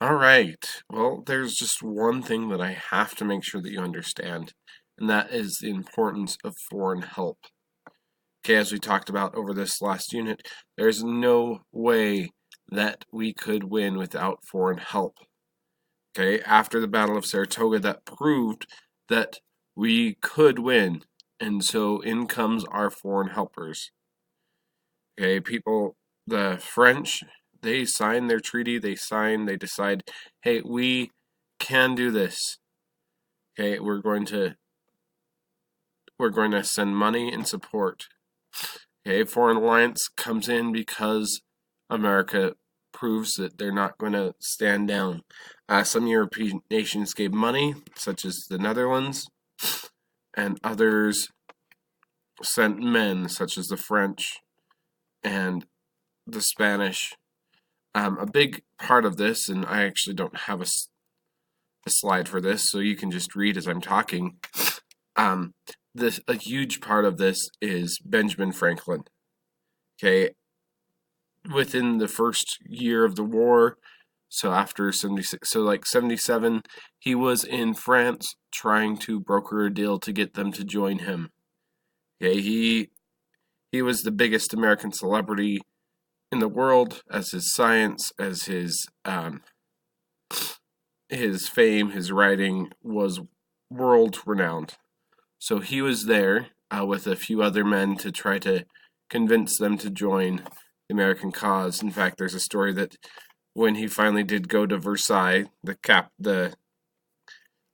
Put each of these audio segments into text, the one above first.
All right. Well, there's just one thing that I have to make sure that you understand, and that is the importance of foreign help. Okay, as we talked about over this last unit, there's no way that we could win without foreign help. Okay, after the Battle of Saratoga, that proved that we could win, and so in comes our foreign helpers. Okay, the French, they sign their treaty, they decide, hey, we can do this. Okay, we're going to send money and support. Okay, foreign alliance comes in because America proves that they're not going to stand down. Some European nations gave money, such as the Netherlands, and others sent men, such as the French and the Spanish. A big part of this, and I actually don't have a slide for this, so you can just read as I'm talking. A huge part of this is Benjamin Franklin. Okay, within the first year of the war, so after 76, so like 77, he was in France trying to broker a deal to get them to join him. Okay, he was the biggest American celebrity in the world, as his science, as his fame, his writing was world renowned. So he was there with a few other men to try to convince them to join the American cause. In fact, there's a story that when he finally did go to Versailles, the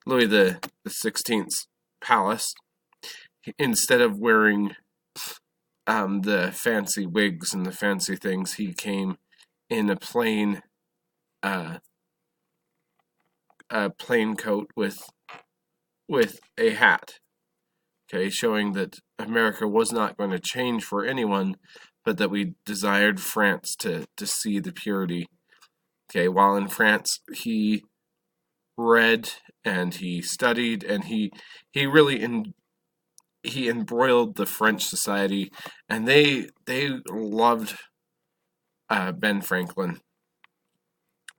Louis the 16th's palace, instead of wearing the fancy wigs and the fancy things, he came in a plain coat with a hat. Okay, showing that America was not going to change for anyone, but that we desired France to see the purity. Okay, while in France, he read and he studied and he really he embroiled the French society, and they loved Ben Franklin.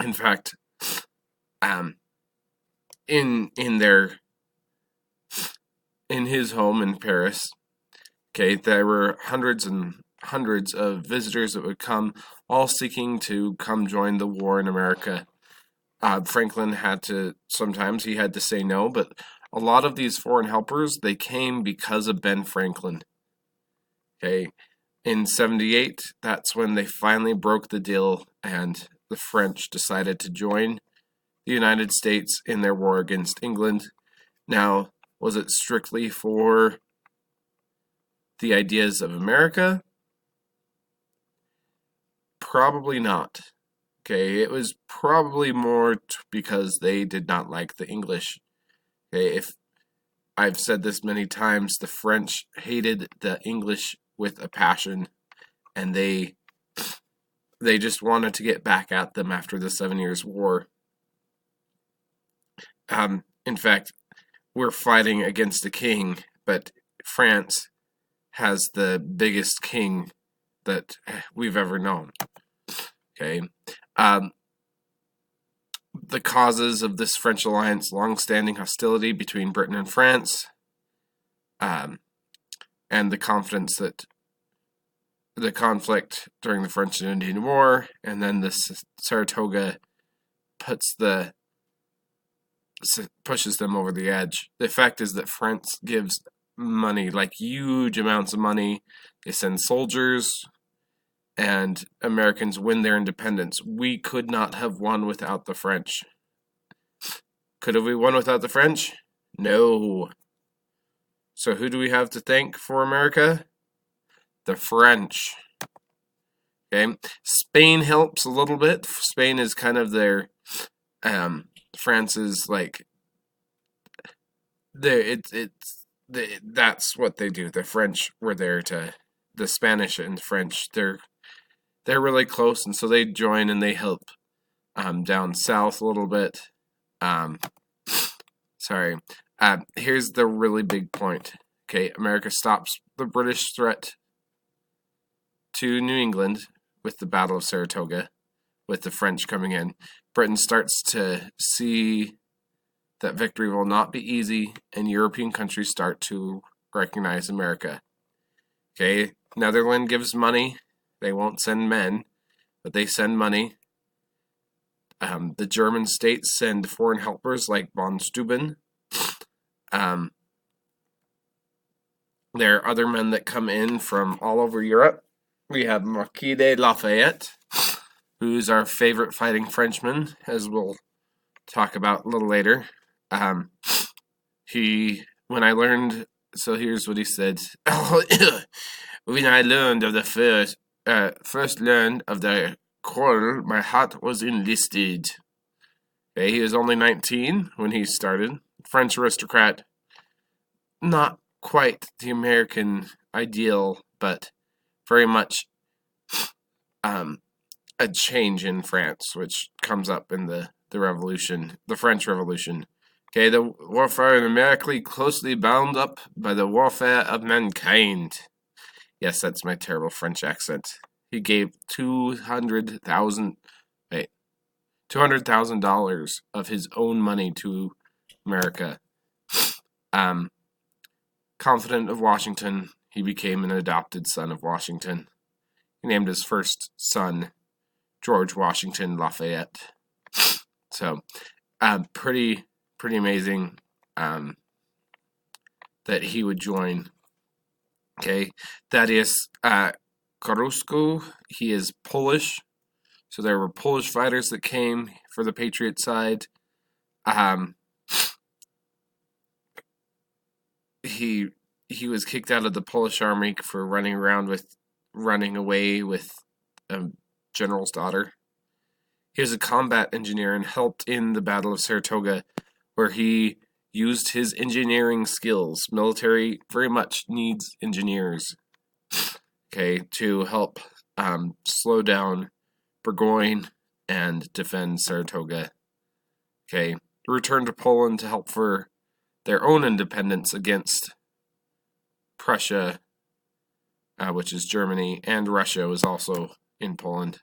In fact, in his home in Paris, okay, there were hundreds and hundreds of visitors that would come, all seeking to come join the war in America. Franklin sometimes he had to say no, but a lot of these foreign helpers, they came because of Ben Franklin. Okay, in 78, that's when they finally broke the deal and the French decided to join the United States in their war against England. Now, was it strictly for the ideas of America? Probably not. Okay, it was probably more because they did not like the English. Okay, if I've said this many times, the French hated the English with a passion, and they just wanted to get back at them after the 7 Years' War. In fact, we're fighting against a king, but France has the biggest king that we've ever known. Okay. The causes of this French alliance: long-standing hostility between Britain and France, and the confidence that the conflict during the French and Indian War, and then the Saratoga pushes them over the edge. The fact is that France gives money, like huge amounts of money. They send soldiers, and Americans win their independence. We could not have won without the French. Could have we won without the French? No. So who do we have to thank for America? The French. Okay. Spain helps a little bit. Spain is kind of their France's like that's what they do. The French were there to the Spanish and French. They're really close, and so they join and they help down south a little bit. Here's the really big point. Okay, America stops the British threat to New England with the Battle of Saratoga, with the French coming in. Britain starts to see that victory will not be easy, and European countries start to recognize America. Okay, Netherlands gives money. They won't send men, but they send money. The German states send foreign helpers like von Steuben. There are other men that come in from all over Europe. We have Marquis de Lafayette, who's our favorite fighting Frenchman, as we'll talk about a little later. When I learned, so here's what he said. When I learned of the first learned of the quarrel, my heart was enlisted. Okay, he was only 19 when he started. French aristocrat, not quite the American ideal, but very much a change in France, which comes up in the Revolution, the French Revolution. Okay, the warfare numerically closely bound up by the warfare of mankind. Yes, that's my terrible French accent. He gave $200,000 of his own money to America. Confident of Washington, he became an adopted son of Washington. He named his first son George Washington Lafayette. So, pretty amazing that he would join. Okay, Thaddeus Korusko, he is Polish. So there were Polish fighters that came for the Patriot side. He was kicked out of the Polish army for running away with a general's daughter. He was a combat engineer and helped in the Battle of Saratoga, where he used his engineering skills. Military very much needs engineers, okay, to help slow down Burgoyne and defend Saratoga. Okay, returned to Poland to help for their own independence against Prussia, which is Germany, and Russia was also in Poland.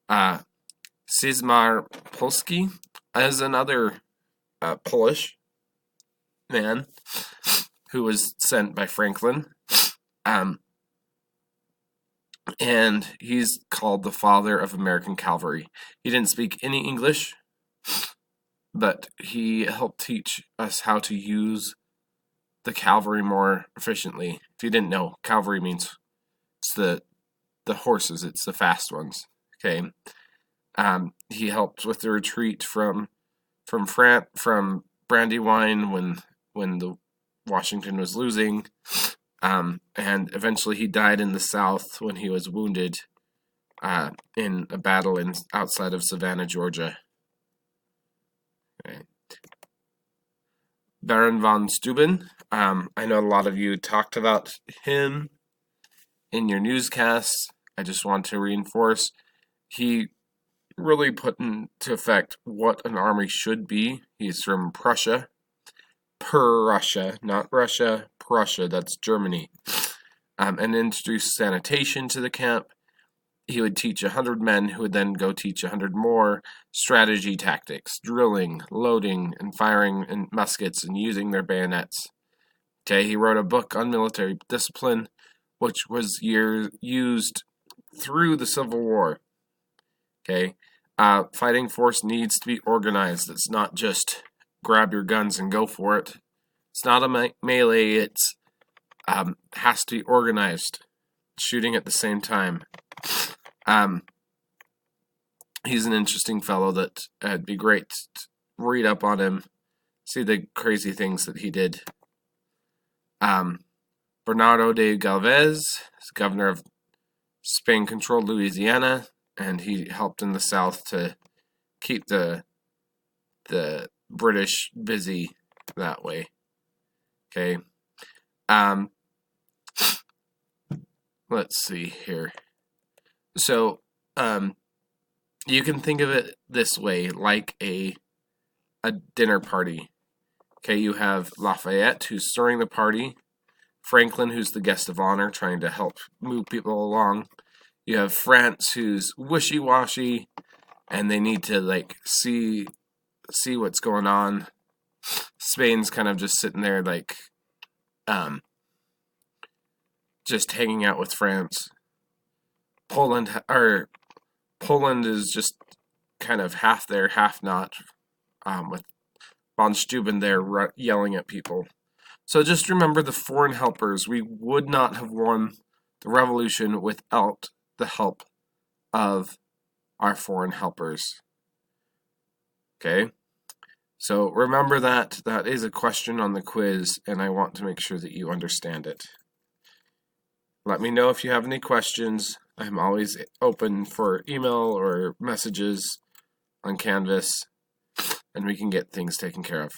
Cezar Polski is another Polish man who was sent by Franklin. And he's called the father of American cavalry. He didn't speak any English, but he helped teach us how to use the cavalry more efficiently. If you didn't know, cavalry means it's the horses, it's the fast ones. Okay. He helped with the retreat from Brandywine when the Washington was losing. And eventually he died in the South when he was wounded in a battle outside of Savannah, Georgia. Okay. Baron von Steuben. I know a lot of you talked about him in your newscasts. I just want to reinforce he really put into effect what an army should be. He's from Prussia. Prussia, not Russia, Prussia, that's Germany. And introduced sanitation to the camp. He would teach 100 men who would then go teach 100 more strategy tactics, drilling, loading, and firing in muskets and using their bayonets. Okay, he wrote a book on military discipline, which was used through the Civil War. Okay, fighting force needs to be organized. It's not just grab your guns and go for it. It's not a melee. It's has to be organized. Shooting at the same time. He's an interesting fellow that it'd be great to read up on him, see the crazy things that he did. Bernardo de Galvez is governor of Spain-controlled Louisiana, and he helped in the South to keep the British busy that way. Okay. Let's see here. So, you can think of it this way, like a dinner party. Okay, you have Lafayette, who's stirring the party. Franklin, who's the guest of honor, trying to help move people along. You have France, who's wishy-washy, and they need to like see what's going on. Spain's kind of just sitting there like just hanging out with France. Poland is just kind of half there, half not, with von Steuben there yelling at people. So just remember the foreign helpers. We would not have won the revolution without the help of our foreign helpers. Okay? So remember that. That is a question on the quiz, and I want to make sure that you understand it. Let me know if you have any questions. I'm always open for email or messages on Canvas, and we can get things taken care of.